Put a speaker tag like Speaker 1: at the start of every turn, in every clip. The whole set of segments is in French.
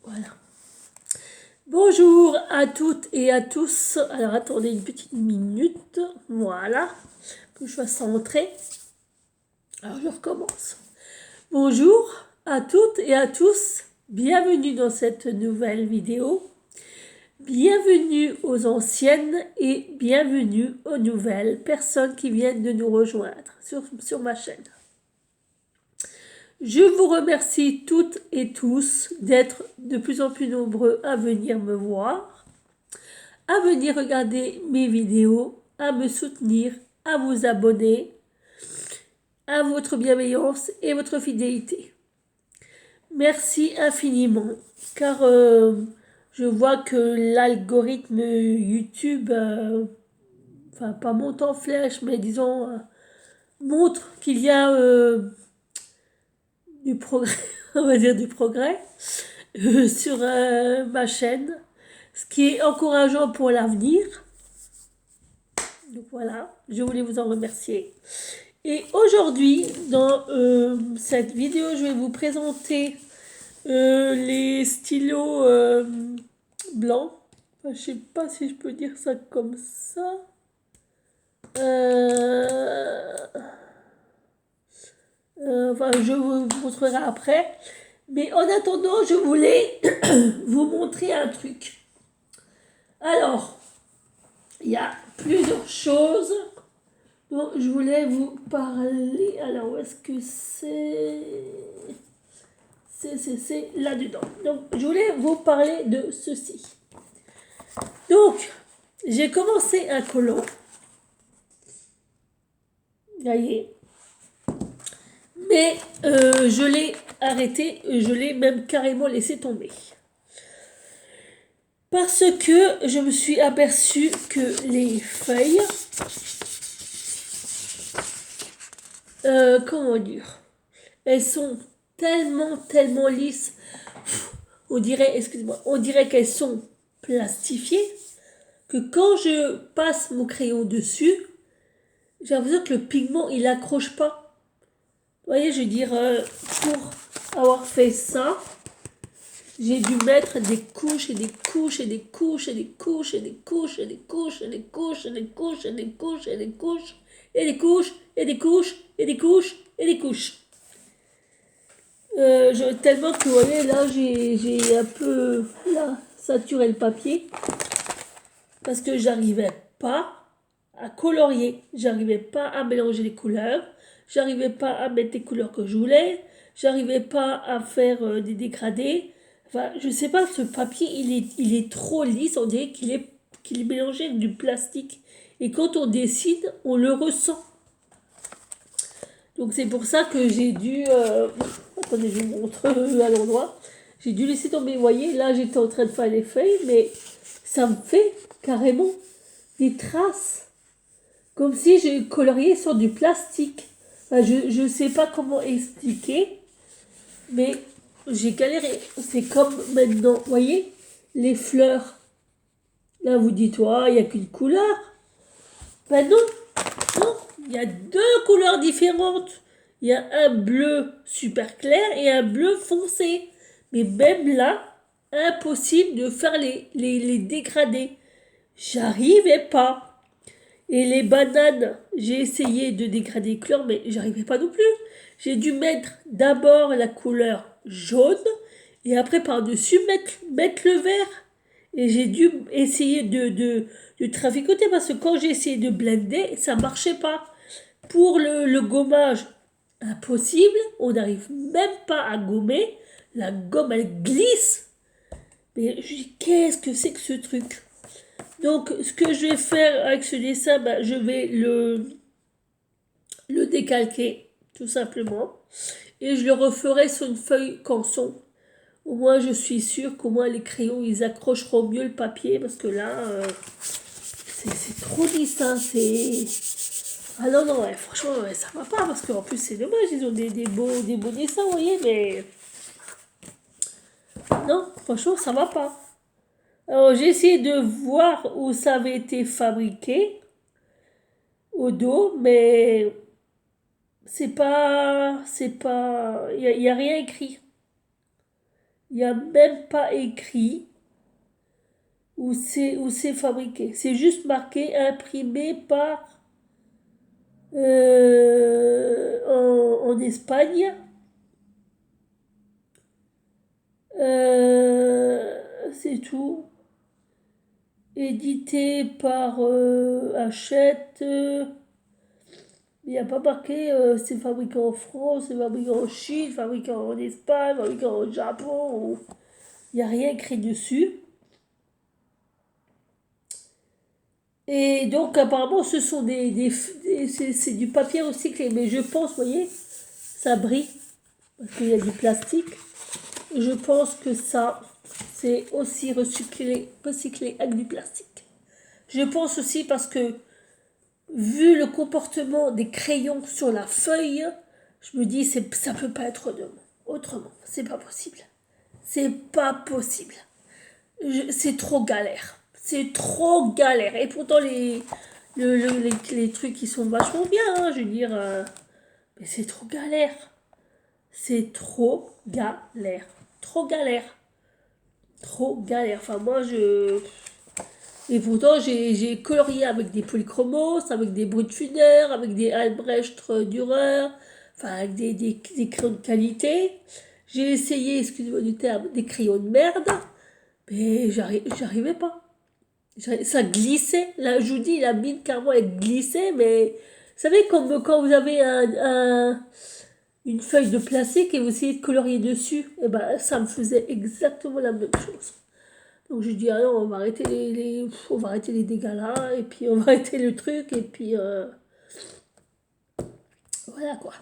Speaker 1: Voilà. Bonjour à toutes et à tous. Alors attendez une petite minute. Voilà. Que je fasse entrer. Alors je recommence. Bonjour à toutes et à tous. Bienvenue dans cette nouvelle vidéo. Bienvenue aux anciennes et bienvenue aux nouvelles personnes qui viennent de nous rejoindre sur ma chaîne. Je vous remercie toutes et tous d'être de plus en plus nombreux à venir me voir, à venir regarder mes vidéos, à me soutenir, à vous abonner, à votre bienveillance et votre fidélité. Merci infiniment, car je vois que l'algorithme YouTube, enfin pas monte en flèche, mais disons, montre qu'il y a du progrès, on va dire du progrès, sur ma chaîne, ce qui est encourageant pour l'avenir. Donc voilà, je voulais vous en remercier. Et aujourd'hui, dans cette vidéo, je vais vous présenter les stylos blancs. Enfin, je sais pas si je peux dire ça comme ça. Enfin, je vous montrerai après. Mais en attendant, je voulais vous montrer un truc. Alors, il y a plusieurs choses dont je voulais vous parler. Alors, où est-ce que c'est C'est là-dedans. Donc, je voulais vous parler de ceci. Donc, j'ai commencé un colon. Vous voyez. Mais je l'ai arrêté, je l'ai même carrément laissé tomber. Parce que je me suis aperçue que les feuilles, comment dire, elles sont tellement lisses, on dirait, excusez-moi, on dirait qu'elles sont plastifiées, que quand je passe mon crayon dessus, j'ai l'impression que le pigment, il accroche pas. Vous voyez, je veux dire, pour avoir fait ça, j'ai dû mettre des couches et des couches et des couches et des couches et des couches et des couches et des couches et des couches et des couches et des couches et des couches et des couches et des couches et des couches. Tellement que vous voyez là j'ai un peu là, saturé le papier parce que j'arrivais pas à colorier, j'arrivais pas à mélanger les couleurs, j'arrivais pas à mettre les couleurs que je voulais, j'arrivais pas à faire des dégradés. Enfin, je sais pas, ce papier, il est trop lisse, on dirait qu'il est mélangé avec du plastique. Et quand on dessine, on le ressent. Donc c'est pour ça que j'ai dû... attendez, je vous montre à l'endroit. J'ai dû laisser tomber, vous voyez, là j'étais en train de faire les feuilles, mais ça me fait carrément des traces. Comme si j'ai colorié sur du plastique. Enfin, je ne sais pas comment expliquer, mais j'ai galéré. C'est comme maintenant, vous voyez, les fleurs. Là, vous dites, il n'y a qu'une couleur. Ben non, non, il y a deux couleurs différentes. Il y a un bleu super clair et un bleu foncé. Mais même là, impossible de faire les dégradés. J'arrivais pas. Et les bananes, j'ai essayé de dégrader les couleurs, mais j'arrivais pas non plus. J'ai dû mettre d'abord la couleur jaune et après par-dessus mettre le vert. Et j'ai dû essayer de traficoter parce que quand j'ai essayé de blender, ça marchait pas. Pour le gommage, impossible. On n'arrive même pas à gommer. La gomme, elle glisse. Mais je dis, qu'est-ce que c'est que ce truc? Donc, ce que je vais faire avec ce dessin, je vais le décalquer, tout simplement. Et je le referai sur une feuille canson. Au moins, je suis sûre qu'au moins les crayons, ils accrocheront mieux le papier. Parce que là, c'est trop lisse. Hein, ah non, non, ouais, franchement, ouais, ça va pas. Parce qu'en plus, c'est dommage. Ils ont des beaux dessins, vous voyez. Mais non, franchement, ça va pas. Alors, j'ai essayé de voir où ça avait été fabriqué au dos, mais c'est pas, il y a rien écrit. Il n'y a même pas écrit où c'est fabriqué. C'est juste marqué imprimé par en Espagne. C'est tout. Édité par Hachette. Il n'y a pas marqué c'est fabriqué en France, c'est fabriqué en Chine, fabriqué en Espagne, fabriqué au Japon. Il n'y a rien écrit dessus. Et donc apparemment ce sont c'est du papier recyclé. Mais je pense, vous voyez, ça brille parce qu'il y a du plastique. Je pense que ça, c'est aussi recyclé avec du plastique. Je pense aussi parce que, vu le comportement des crayons sur la feuille, je me dis, ça peut pas être autrement. C'est pas possible. C'est pas possible. C'est trop galère. C'est trop galère. Et pourtant, les trucs, qui sont vachement bien, hein, je veux dire. Mais c'est trop galère. C'est trop galère. Trop galère. Trop galère. Enfin, moi, Et pourtant, j'ai colorié avec des polychromos, avec des Brutfuner, avec des Albrecht Dürer, enfin, avec des crayons de qualité. J'ai essayé, excusez-moi du terme, des crayons de merde, mais j'arrivais pas. Ça glissait. Là, je vous dis, la mine, carrément, elle glissait, mais vous savez, comme quand vous avez une feuille de plastique et vous essayez de colorier dessus, et ben, ça me faisait exactement la même chose. Donc je dis, ah non, on va arrêter les dégâts là, et puis on va arrêter le truc, et puis voilà quoi.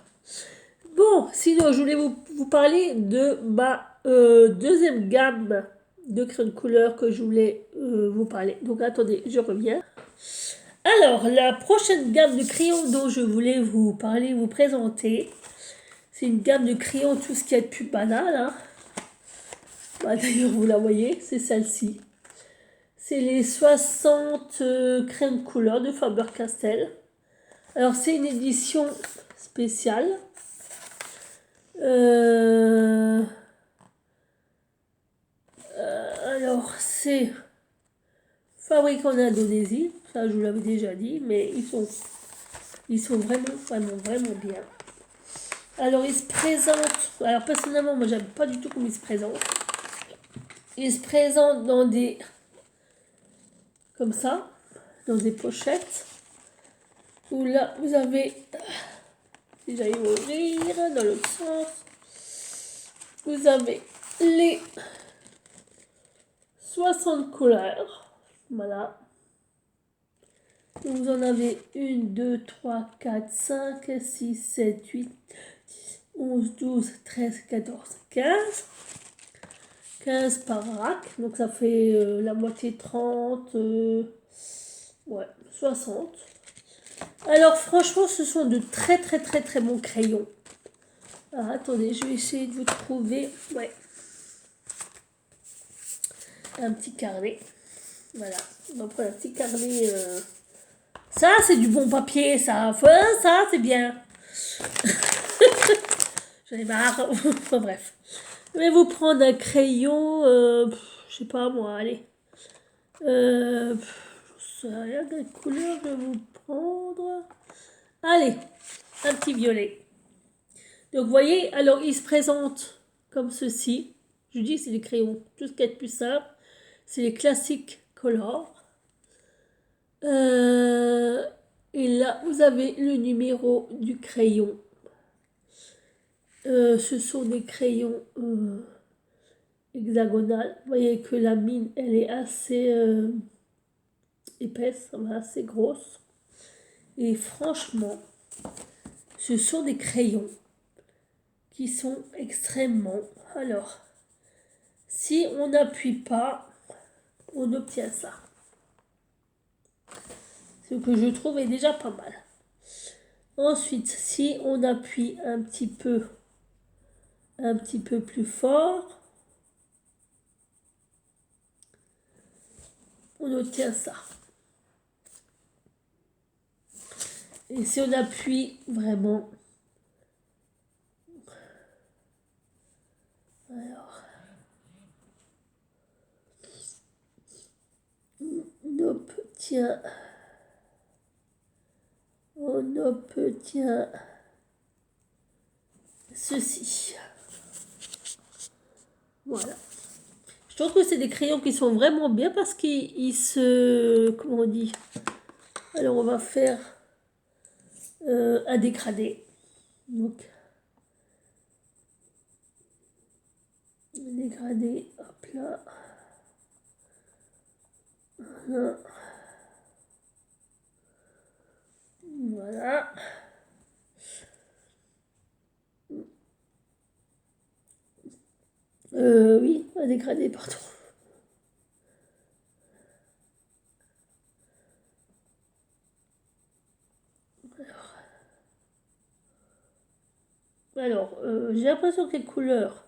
Speaker 1: Bon, sinon je voulais vous parler de ma deuxième gamme de crayons de couleur que je voulais vous parler. Donc attendez, je reviens. Alors, la prochaine gamme de crayons dont je voulais vous parler, vous présenter, c'est une gamme de crayons, tout ce qui est de plus banal. Hein. Bah, d'ailleurs, vous la voyez, c'est celle-ci. C'est les 60 crayons de couleur de Faber-Castell. Alors, c'est une édition spéciale. Alors, c'est fabriqué en Indonésie. Ça, je vous l'avais déjà dit, mais ils sont vraiment, vraiment, vraiment bien. Alors, ils se présentent. Alors, personnellement, moi, j'aime pas du tout comment ils se présentent. Ils se présentent dans des. Comme ça, dans des pochettes. Où là, vous avez. Si j'arrive à ouvrir, dans l'autre sens. Vous avez les 60 couleurs. Voilà. Vous en avez 1, 2, 3, 4, 5, 6, 7, 8, 11, 12, 13, 14, 15. 15 par rack. Donc ça fait la moitié 30. Ouais, 60. Alors franchement, ce sont de très très très très bons crayons. Alors attendez, je vais essayer de vous trouver. Ouais. Un petit carnet. Voilà. On va prendre un petit carnet. Ça, c'est du bon papier, ça. Enfin, ça, c'est bien. J'en ai marre. Enfin, bref. Je vais vous prendre un crayon. Je sais pas moi, allez. Je sais rien quelle couleur je vais vous prendre. Allez, un petit violet. Donc, vous voyez, alors il se présente comme ceci. Je dis, c'est des crayons. Tout ce qui est de plus simple, c'est les classiques color. Et là, vous avez le numéro du crayon. Ce sont des crayons hexagonales. Vous voyez que la mine, elle est assez épaisse, assez grosse. Et franchement, ce sont des crayons qui sont extrêmement... Alors, si on n'appuie pas, on obtient ça. Ce que je trouve est déjà pas mal. Ensuite, si on appuie un petit peu plus fort, on obtient ça. Et si on appuie vraiment... Alors... obtient ceci. Voilà. Je trouve que c'est des crayons qui sont vraiment bien parce qu'ils se... Comment on dit? Alors on va faire un dégradé. Donc, un dégradé, hop là. Voilà. Voilà. Oui, un dégradé, pardon. Alors, j'ai l'impression que les couleurs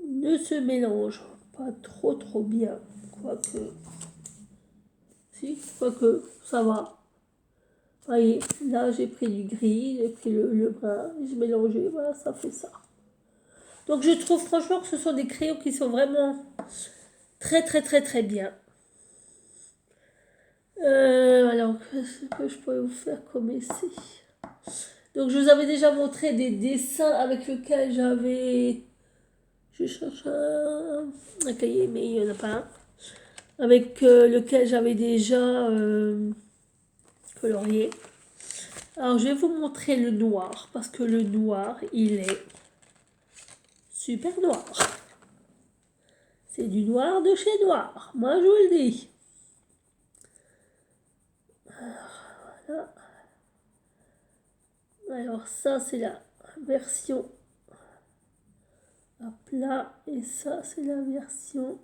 Speaker 1: ne se mélangent pas trop bien. Quoique, si, quoique, ça va. Vous voyez, là j'ai pris du gris, j'ai pris le brun, j'ai mélangé, voilà, ça fait ça. Donc je trouve franchement que ce sont des crayons qui sont vraiment très bien. Alors, qu'est-ce que je pourrais vous faire comme essai? Donc je vous avais déjà montré des dessins avec lesquels j'avais... Je cherche un cahier, mais il n'y en a pas un. Avec lequel j'avais déjà colorié. Alors je vais vous montrer le noir, parce que le noir, il est super noir. C'est du noir de chez noir, moi je vous le dis. Alors, voilà. Alors ça c'est la version à plat et ça c'est la version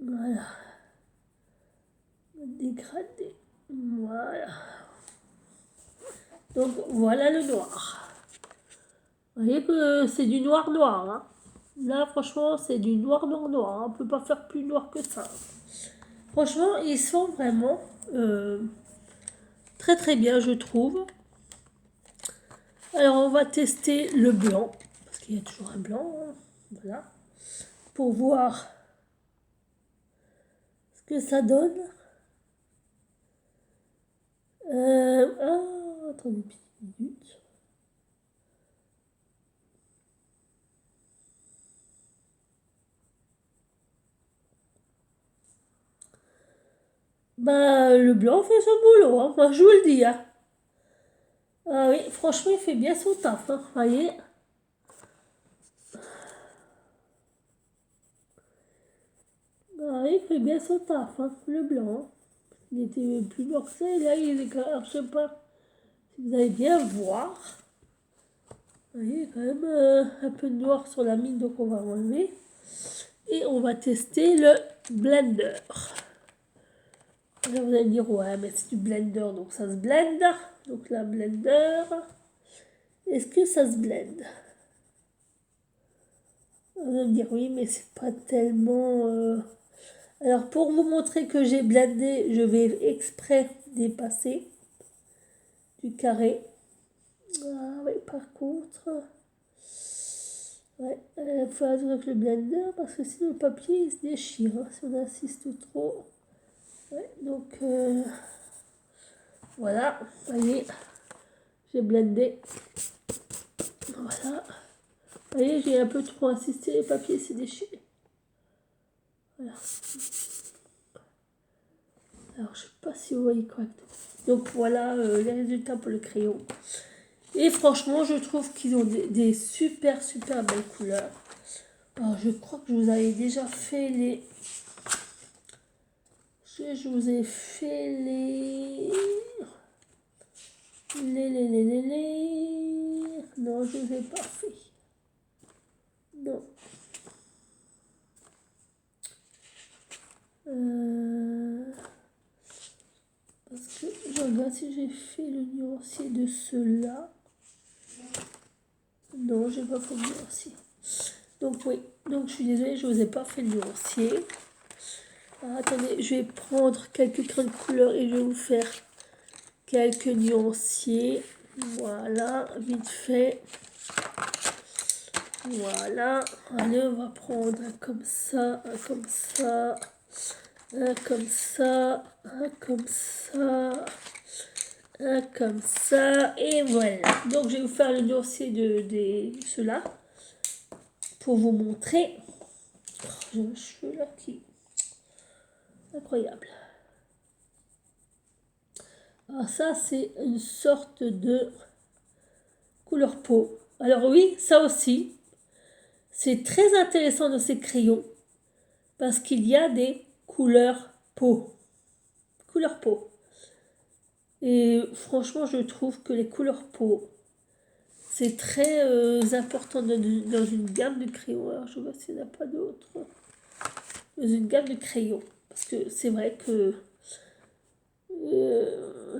Speaker 1: voilà, dégradé. Voilà. Donc voilà le noir. Vous voyez que c'est du noir noir. Hein. Là franchement c'est du noir noir noir. Hein. On ne peut pas faire plus noir que ça. Franchement ils sont vraiment très bien je trouve. Alors on va tester le blanc. Parce qu'il y a toujours un blanc. Hein. Voilà. Pour voir ce que ça donne. Attendez une petite minute. Bah, le blanc fait son boulot, hein, moi je vous le dis. Hein. Ah oui, franchement, il fait bien son taf, hein, vous voyez. Ah oui, il fait bien son taf, hein, le blanc. Hein. Il était plus blanc que ça, et là, il est quand même, je sais pas si vous allez bien voir. Vous voyez, il y a quand même un peu de noir sur la mine, donc on va enlever. Et on va tester le blender. Là, vous allez me dire, ouais, mais c'est du blender, donc ça se blende. Donc la blender, est-ce que ça se blende? Vous allez me dire, oui, mais c'est pas tellement... Alors, pour vous montrer que j'ai blendé, je vais exprès dépasser du carré. Ah oui, par contre... Ouais, il faut avec le blender parce que sinon le papier il se déchire hein, si on insiste trop. Ouais, donc voilà, vous voyez, j'ai blendé. Voilà. Vous voyez, j'ai un peu trop insisté, le papier s'est déchiré. Voilà. Alors, je ne sais pas si vous voyez correctement. Donc voilà les résultats pour le crayon. Et franchement, je trouve qu'ils ont des super belles couleurs. Alors, je crois que je vous avais déjà fait les... Je vous ai fait les... Non, je ne vous ai pas fait. Non. Parce que je regarde si j'ai fait le nuancier de ceux-là. Non, j'ai pas fait le nuancier. Donc oui, donc je suis désolée, je vous ai pas fait le nuancier. Alors, attendez, je vais prendre quelques crayons de couleur et je vais vous faire quelques nuanciers. Voilà, vite fait. Voilà. Allez, on va prendre un comme ça, un comme ça, un comme ça, un comme ça, un comme ça, et voilà. Donc, je vais vous faire le dossier de ceux-là pour vous montrer. Oh, j'ai un cheveu là qui... Incroyable. Alors ça, c'est une sorte de couleur peau. Alors oui, ça aussi, c'est très intéressant dans ces crayons parce qu'il y a des couleurs peau. Couleur peau. Et franchement, je trouve que les couleurs peau, c'est très important dans une gamme de crayons. Alors je vois s'il n'y en a pas d'autres. Dans une gamme de crayons. Parce que c'est vrai que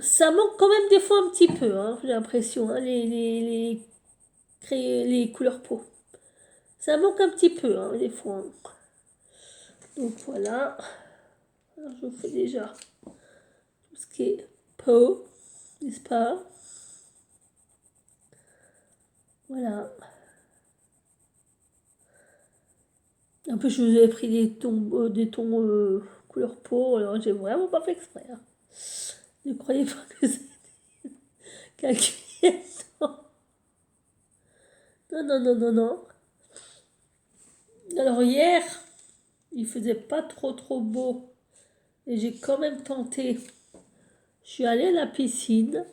Speaker 1: ça manque quand même des fois un petit peu, hein, j'ai l'impression, hein, les couleurs peau. Ça manque un petit peu, hein, des fois. Hein. Donc voilà. Alors je fais déjà tout ce qui est peau, n'est-ce pas? Voilà. Un peu, je vous ai pris des tons couleur peau, alors j'ai vraiment pas fait exprès. Hein. Ne croyez pas que c'est calculé. Non, non, non, non, non. Alors hier, il faisait pas trop beau. Et j'ai quand même tenté. Je suis allée à la piscine.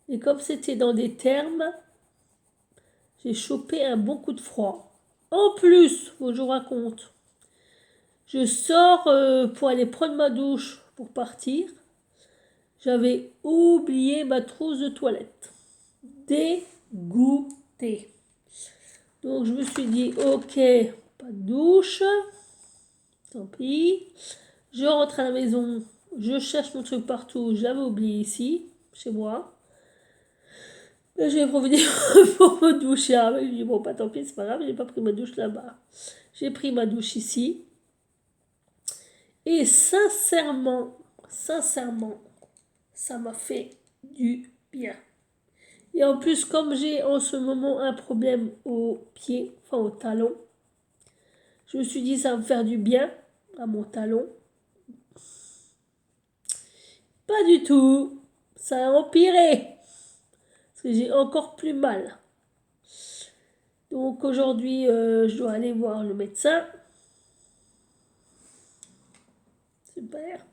Speaker 1: Et comme c'était dans des thermes, j'ai chopé un bon coup de froid. En plus, faut que je vous raconte. Je sors pour aller prendre ma douche pour partir. J'avais oublié ma trousse de toilette. Dégoûté. Donc je me suis dit, ok, pas de douche. Tant pis. Je rentre à la maison. Je cherche mon truc partout. J'avais oublié ici, chez moi. Et j'ai profité pour me doucher. Ah, je dis, bon, pas tant pis, c'est pas grave, j'ai pas pris ma douche là-bas. J'ai pris ma douche ici. Et sincèrement, ça m'a fait du bien. Et en plus, comme j'ai en ce moment un problème au pied, enfin au talon, je me suis dit, ça va me faire du bien à mon talon. Pas du tout. Ça a empiré. Parce que j'ai encore plus mal. Donc aujourd'hui, je dois aller voir le médecin. Super.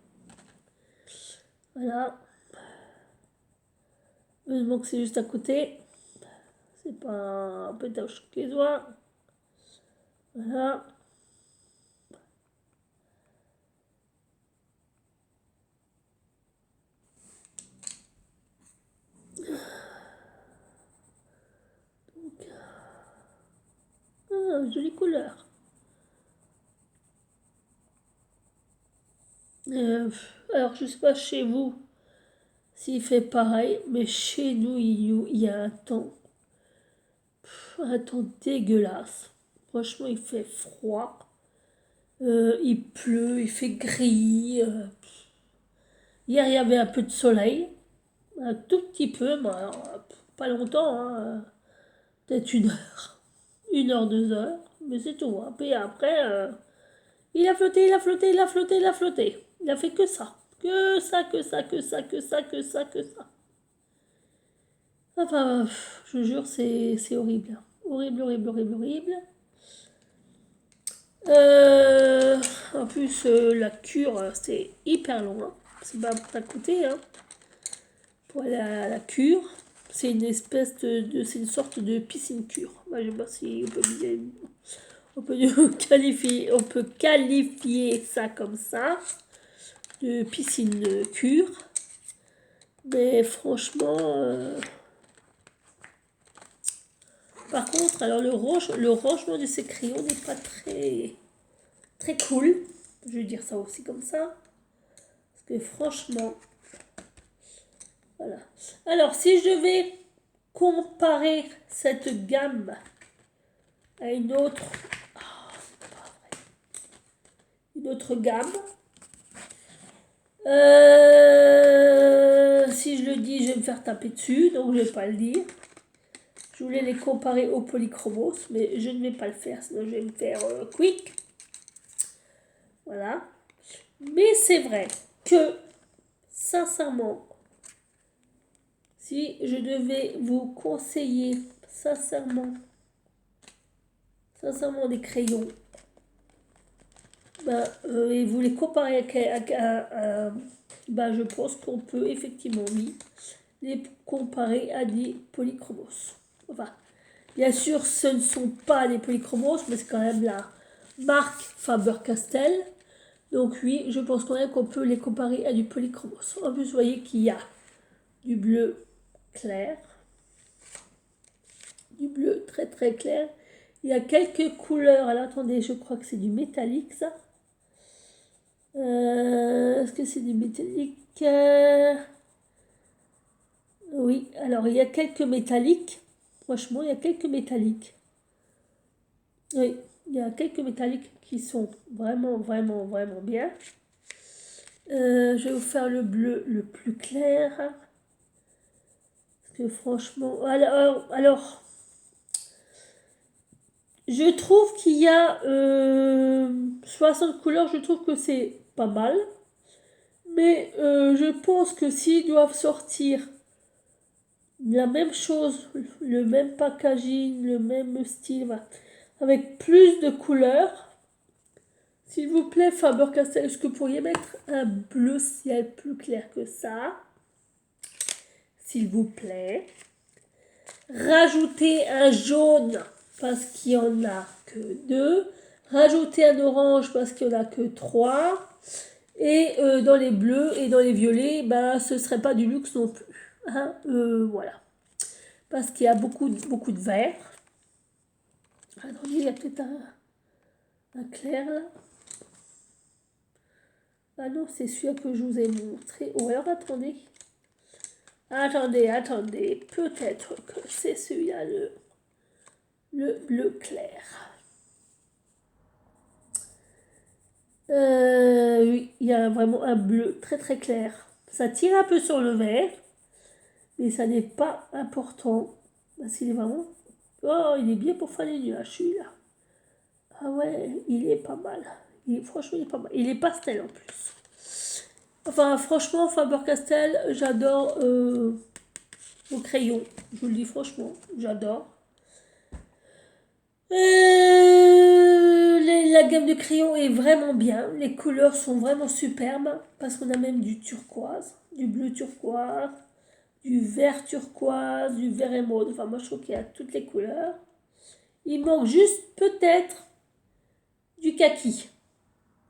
Speaker 1: Voilà. Heureusement que c'est juste à côté. C'est pas un peu tâche les doigts. Voilà. Donc, jolie couleur. Alors, je sais pas chez vous s'il fait pareil, mais chez nous, il y a un temps dégueulasse. Franchement, il fait froid. Il pleut, il fait gris. Hier, il y avait un peu de soleil. Un tout petit peu, mais alors, pas longtemps. Hein, peut-être 1 heure. 1 heure, 2 heures. Mais c'est tout. Hein. Puis après, il a flotté, il a flotté, il a flotté, il a flotté. Il a fait que ça. Que ça, que ça, que ça, que ça, que ça, que ça. Enfin, je vous jure, c'est horrible. Horrible, horrible, horrible, horrible. En plus, la cure, c'est hyper long. Hein. C'est pas à côté. Hein. Pour aller à la cure, c'est une espèce c'est une sorte de piscine cure. Moi, je sais pas si on peut qualifier ça comme ça, de piscine cure. Mais franchement, par contre, alors le rangement de ces crayons n'est pas très cool. Je vais dire ça aussi comme ça. Parce que franchement, voilà. Alors, si je devais comparer cette gamme à une autre gamme, si je le dis, je vais me faire taper dessus, donc je vais pas le dire. Je voulais les comparer au Polychromos, mais je ne vais pas le faire, sinon je vais me faire quick. Voilà. Mais c'est vrai que, sincèrement, si je devais vous conseiller, sincèrement des crayons, et vous les comparer je pense qu'on peut effectivement, oui, les comparer à des Polychromos. Enfin, bien sûr, ce ne sont pas des Polychromos, mais c'est quand même la marque Faber-Castell. Donc oui, je pense quand même qu'on peut les comparer à du Polychromos. En plus, vous voyez qu'il y a du bleu clair, du bleu très très clair. Il y a quelques couleurs. Alors attendez, je crois que c'est du métallique ça. Est-ce que c'est du métallique? Oui, alors il y a quelques métalliques. Franchement, il y a quelques métalliques. Oui, il y a quelques métalliques qui sont vraiment, vraiment, vraiment bien. Je vais vous faire le bleu le plus clair. Parce que franchement... Alors je trouve qu'il y a 60 couleurs. Je trouve que c'est pas mal. Mais je pense que s'ils doivent sortir la même chose, le même packaging, le même style, voilà, avec plus de couleurs, s'il vous plaît, Faber-Castell, est-ce que vous pourriez mettre un bleu ciel plus clair que ça? S'il vous plaît. Rajoutez un jaune parce qu'il n'y en a que 2. Rajoutez un orange parce qu'il n'y en a que 3. Et dans les bleus et dans les violets, ce ne serait pas du luxe non plus. Hein, voilà. Parce qu'il y a beaucoup de vert. Attendez, il y a peut-être un clair là. Ah non, c'est celui que je vous ai montré. Ou alors, attendez. Attendez. Peut-être que c'est celui-là, le bleu clair. Oui, il y a vraiment un bleu très très clair. Ça tire un peu sur le vert, mais ça n'est pas important. Parce qu'il est vraiment... Oh, il est bien pour faire les nuages, celui-là. Ah ouais, il est pas mal. Franchement, il est pas mal. Il est pastel en plus. Enfin, franchement, Faber-Castell, j'adore vos crayons. Je vous le dis franchement, j'adore. La gamme de crayons est vraiment bien. Les couleurs sont vraiment superbes. Parce qu'on a même du turquoise, du bleu turquoise, du vert turquoise, du vert émeraude. Enfin, moi, je trouve qu'il y a toutes les couleurs. Il manque juste peut-être du kaki.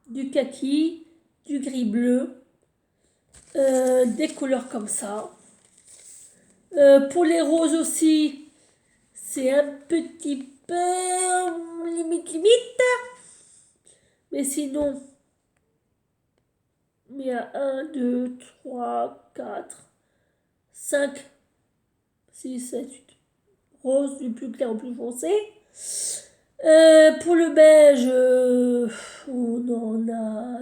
Speaker 1: Du kaki, du gris bleu. Des couleurs comme ça. Pour les roses aussi, c'est un petit peu limite. Mais sinon, il y a 1, 2, 3, 4, 5, 6, 7, 8 roses du plus clair au plus foncé. Pour le beige, on en a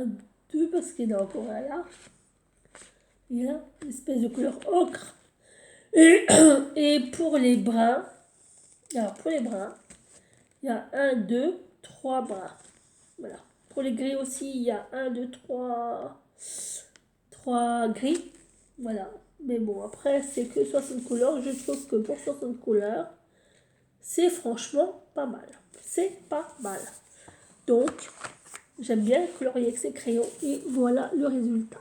Speaker 1: 2 parce qu'il y en a encore un là. Il y a une espèce de couleur ocre. Et pour les bruns, il y a 1, 2, 3 bruns. Voilà. Pour les gris aussi, il y a 1, 2, 3 gris. Voilà. Mais bon, après, c'est que 60 couleurs. Je trouve que pour 60 couleurs, c'est franchement pas mal. C'est pas mal. Donc, j'aime bien colorier avec ces crayons. Et voilà le résultat.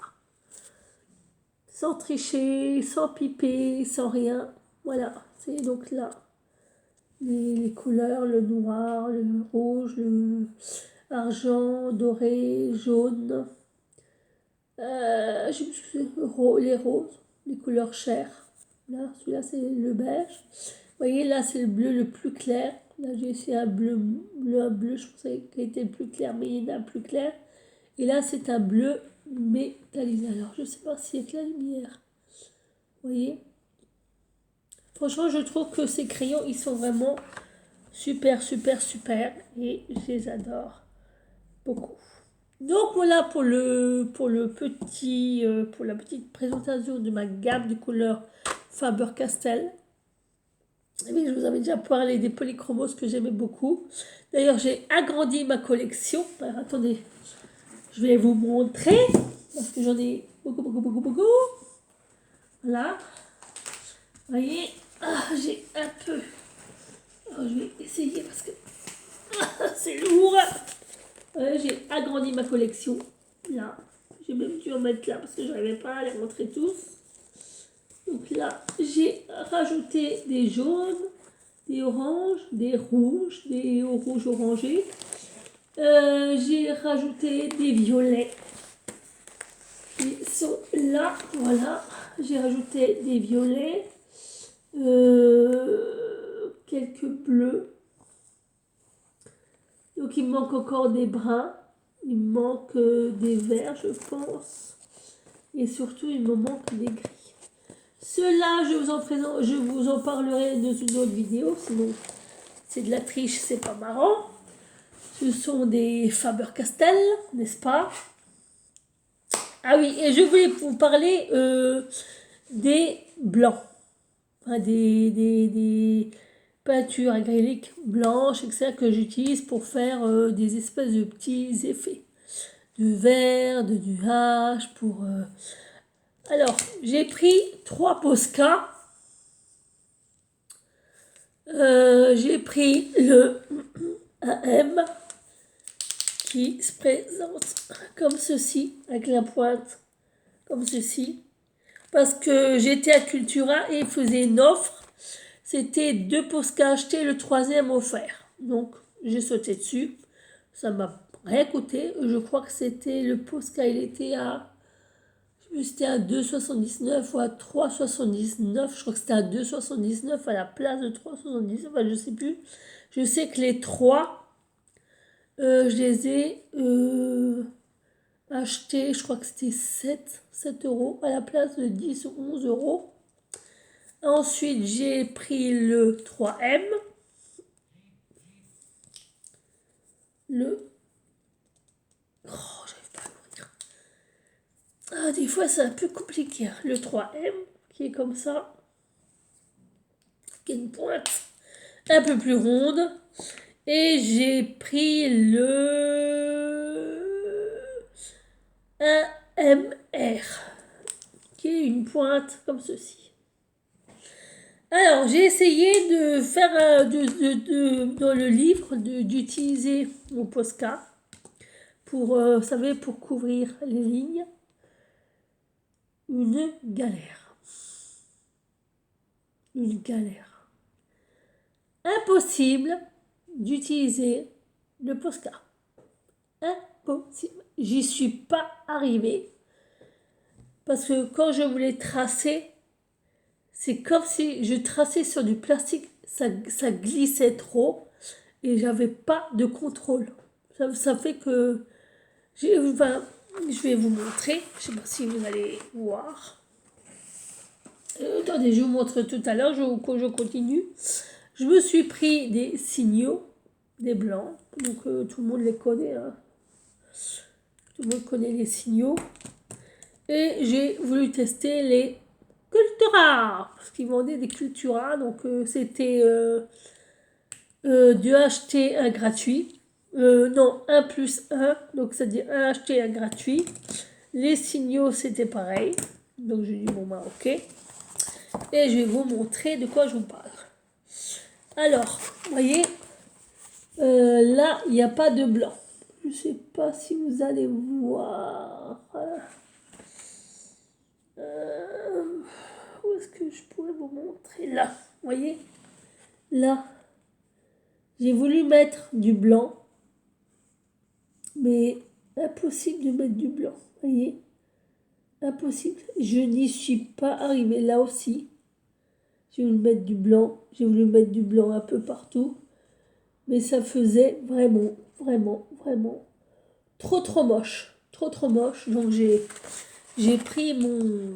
Speaker 1: Sans tricher, sans piper, sans rien. Voilà. C'est donc là. Les couleurs, le noir, le rouge, le argent, doré, jaune, les roses, les couleurs chères. Là, celui-là, c'est le beige. Vous voyez, là, c'est le bleu le plus clair. Là, j'ai essayé un bleu, je pensais qu'il était le plus clair, mais il y en a un plus clair. Et là, c'est un bleu métallisé. Alors, je ne sais pas si c'est la lumière. Vous voyez? Franchement, je trouve que ces crayons, ils sont vraiment super. Et je les adore beaucoup. Donc voilà pour la petite présentation de ma gamme de couleurs Faber-Castell. Oui, je vous avais déjà parlé des polychromos que j'aimais beaucoup. D'ailleurs, j'ai agrandi ma collection. Alors, attendez, je vais vous montrer parce que j'en ai beaucoup, beaucoup, beaucoup, beaucoup. Voilà. Vous voyez, j'ai un peu. Alors, je vais essayer parce que c'est lourd. J'ai agrandi ma collection. Là, j'ai même dû en mettre là parce que je n'arrivais pas à les rentrer tous. Donc là, j'ai rajouté des jaunes, des oranges, des rouges orangés. J'ai rajouté des violets qui sont là. Voilà, j'ai rajouté des violets, quelques bleus. Donc il me manque encore des bruns, il me manque des verts, je pense. Et surtout, il me manque des gris. Ceux-là, je vous en parlerai dans une autre vidéo, sinon c'est de la triche, c'est pas marrant. Ce sont des Faber-Castell, n'est-ce pas? Ah oui, et je voulais vous parler des blancs, enfin, des peintures acryliques blanches, etc., que j'utilise pour faire des espèces de petits effets de vert, de nuages, pour... Alors, j'ai pris 3 Posca. J'ai pris le AM qui se présente comme ceci, avec la pointe comme ceci. Parce que j'étais à Cultura et ils faisaient une offre. C'était 2 Posca achetés, le 3e offert. Donc, j'ai sauté dessus. Ça m'a rien coûté. Je crois que c'était le Posca, il était à... C'était à 2,79 ou à 3,79. Je crois que c'était à 2,79 à la place de 3,79. Enfin, je sais plus. Je sais que les 3, je les ai achetés, je crois que c'était 7 euros à la place de 10 ou 11 euros. Ensuite, j'ai pris le 3M. Oh, j'arrive pas à l'ouvrir. Ah, des fois, c'est un peu compliqué, hein. Le 3M, qui est comme ça. Qui a une pointe un peu plus ronde. Et j'ai pris le AMR, qui est une pointe comme ceci. Alors, j'ai essayé de faire, dans le livre, d'utiliser mon Posca pour, vous savez, pour couvrir les lignes. Une galère. Une galère. Impossible d'utiliser le Posca. Impossible. J'y suis pas arrivée. Parce que quand je voulais tracer, c'est comme si je traçais sur du plastique. Ça glissait trop. Et j'avais pas de contrôle. Ça fait que... Enfin, je vais vous montrer. Je sais pas si vous allez voir. Attendez, je vous montre tout à l'heure. Je continue. Je me suis pris des signaux, des blancs. Donc tout le monde les connaît, hein. Tout le monde connaît les signaux. Et j'ai voulu tester les Cultura. Parce qu'ils vendaient des Cultura. Donc c'était 2 achetés, 1 gratuit. Non, 1 plus 1. Donc c'est-à-dire 1 acheté, 1 gratuit. Les signaux, c'était pareil. Donc j'ai dit, bon bah ok. Et je vais vous montrer de quoi je vous parle. Alors, vous voyez, là, il n'y a pas de blanc. Je ne sais pas si vous allez voir. Où est-ce que je pourrais vous montrer? Là, vous voyez? Là, j'ai voulu mettre du blanc. Mais impossible de mettre du blanc. Vous voyez? Impossible. Je n'y suis pas arrivée là aussi. J'ai voulu mettre du blanc. J'ai voulu mettre du blanc un peu partout. Mais ça faisait vraiment, vraiment, vraiment trop moche. Trop moche. Donc j'ai pris mon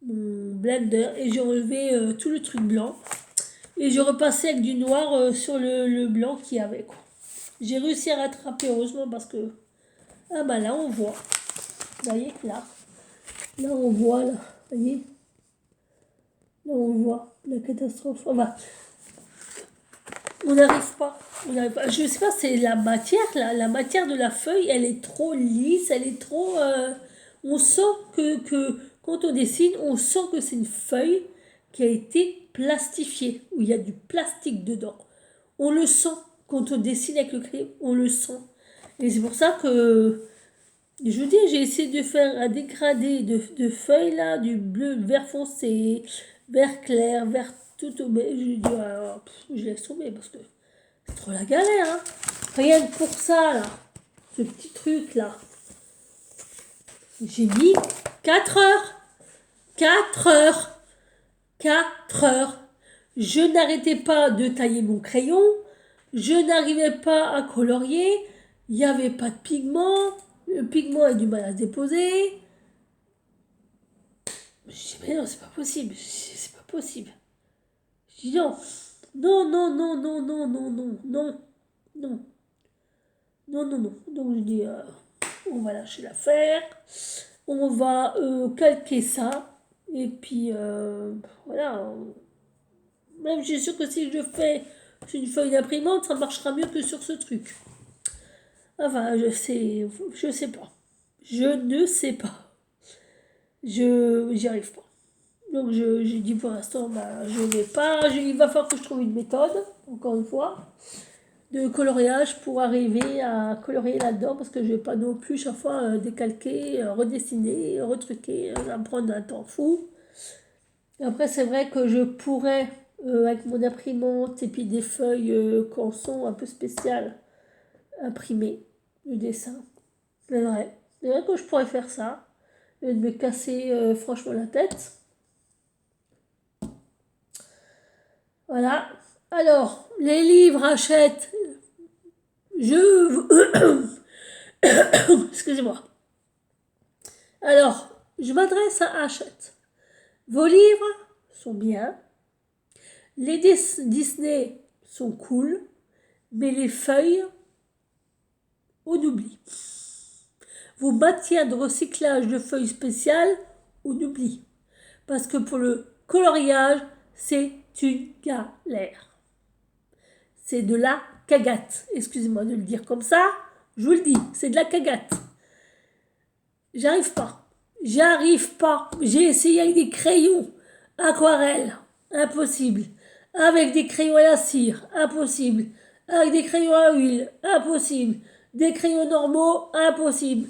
Speaker 1: blender et j'ai enlevé tout le truc blanc. Et je repassais avec du noir sur le blanc qu'il y avait, quoi. J'ai réussi à rattraper, heureusement, parce que... Ah bah là, on voit. Vous voyez, là. Là, on voit, là. Vous voyez? Là, on voit la catastrophe. Enfin, on n'arrive pas. On n'arrive pas. Je sais pas, c'est la matière, la matière de la feuille, elle est trop lisse, elle est trop. On sent que quand on dessine, on sent que c'est une feuille qui a été plastifiée, où il y a du plastique dedans. On le sent quand on dessine avec le crayon, on le sent. Et c'est pour ça que je vous dis, j'ai essayé de faire un dégradé de feuilles là, du bleu, vert foncé, vert clair, vert tout. Mais je dis, alors, je laisse tomber parce que c'est trop la galère. Hein. Rien que pour ça là, ce petit truc là. J'ai mis 4 heures. 4 heures. 4 heures. Je n'arrêtais pas de tailler mon crayon. Je n'arrivais pas à colorier. Il n'y avait pas de pigment. Le pigment a du mal à se déposer. Je dis, mais non, c'est pas possible. C'est pas possible. Je dis non. Non, non, non, non, non, non, non, non, non. Non, non, non. Donc je dis, on va lâcher l'affaire. On va calquer ça. Et puis, voilà. Même je suis sûre que si je fais sur une feuille d'imprimante, ça marchera mieux que sur ce truc. Enfin, je sais pas. Je ne sais pas. J'y arrive pas. Donc j'ai dit pour l'instant, bah, je vais pas. Il va falloir que je trouve une méthode, encore une fois, de coloriage pour arriver à colorier là-dedans, parce que je vais pas non plus chaque fois décalquer, redessiner, retruquer, ça va me prendre un temps fou. Après, c'est vrai que je pourrais, avec mon imprimante et puis des feuilles canson un peu spéciales, imprimer le dessin. C'est vrai. C'est vrai que je pourrais faire ça, et de me casser franchement la tête. Voilà. Alors, les livres achètent. Je. Excusez-moi. Alors, je m'adresse à Hachette. Vos livres sont bien. Les Disney sont cool. Mais les feuilles, on oublie. Vos matières de recyclage de feuilles spéciales, on oublie. Parce que pour le coloriage, c'est une galère. C'est de la cagate. Excusez-moi de le dire comme ça. Je vous le dis, c'est de la cagate. J'arrive pas. J'arrive pas. J'ai essayé avec des crayons aquarelles. Impossible. Avec des crayons à la cire. Impossible. Avec des crayons à huile. Impossible. Des crayons normaux. Impossible.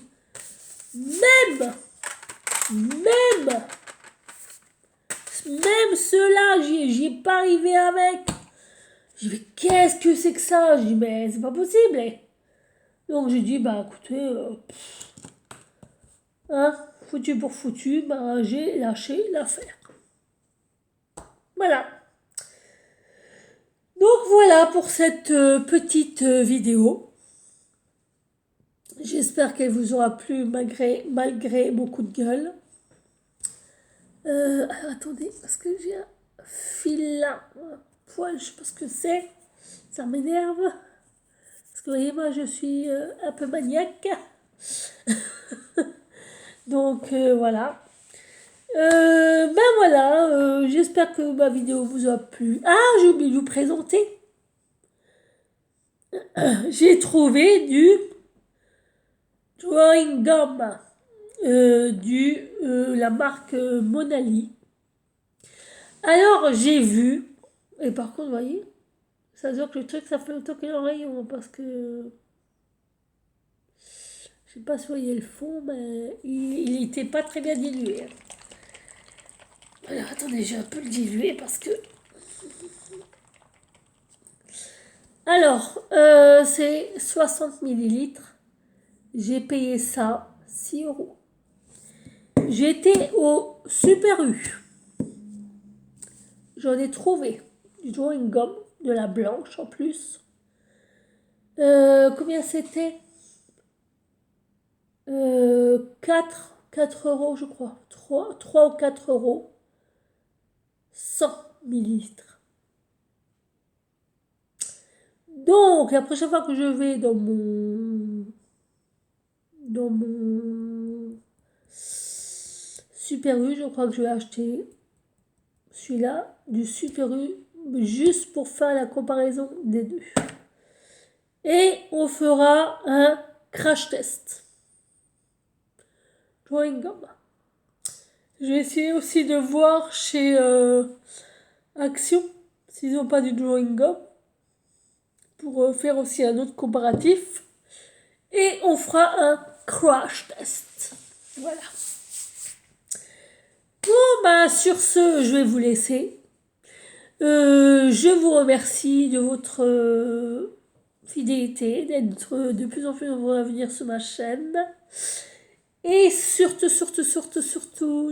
Speaker 1: Même ceux-là, j'y ai pas arrivé avec. Je dis, mais qu'est-ce que c'est que ça? Je dis, mais c'est pas possible. Donc j'ai dit, bah écoutez, hein, foutu pour foutu, bah j'ai lâché l'affaire. Voilà. Donc voilà pour cette petite vidéo. J'espère qu'elle vous aura plu malgré mon coup de gueule. Alors attendez, parce que j'ai un fil là, un poil, je sais pas ce que c'est. Ça m'énerve. Parce que vous voyez, moi je suis un peu maniaque. Donc voilà. Ben voilà, j'espère que ma vidéo vous a plu. Ah, j'ai oublié de vous présenter. J'ai trouvé du drawing gum la marque Monali. Alors j'ai vu, et par contre, vous voyez, ça se voit que le truc, ça fait longtemps qu'il est en rayon, parce que je sais pas si vous voyez le fond, mais il était pas très bien dilué. Alors attendez, j'ai un peu le dilué parce que. Alors, c'est 60 millilitres. J'ai payé ça 6 euros. J'étais au Super U. J'en ai trouvé du drawing gum, de la blanche en plus. Combien c'était 4 euros, je crois. 3 ou 4 euros. 100 millilitres. Donc, la prochaine fois que je vais dans mon Super U, je crois que je vais acheter celui-là, du Super U, juste pour faire la comparaison des deux. Et on fera un crash test. Drawing Gum. Je vais essayer aussi de voir chez Action s'ils n'ont pas du Drawing Gum pour faire aussi un autre comparatif. Et on fera un crash test. Voilà. Bon, bah, sur ce, je vais vous laisser. Je vous remercie de votre fidélité, d'être de plus en plus nombreux à venir sur ma chaîne. Et surtout,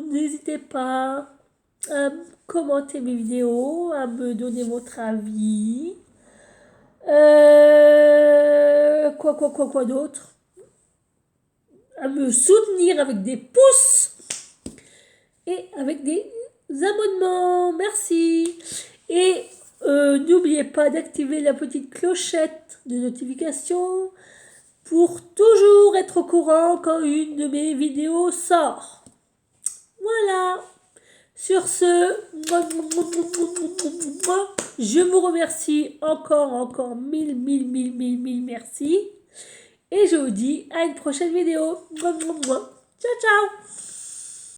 Speaker 1: n'hésitez pas à commenter mes vidéos, à me donner votre avis. Quoi d'autre? À me soutenir avec des pouces et avec des abonnements. Merci. Et n'oubliez pas d'activer la petite clochette de notification pour toujours être au courant quand une de mes vidéos sort. Voilà. Sur ce, je vous remercie encore mille merci. Et je vous dis à une prochaine vidéo. Ciao, ciao.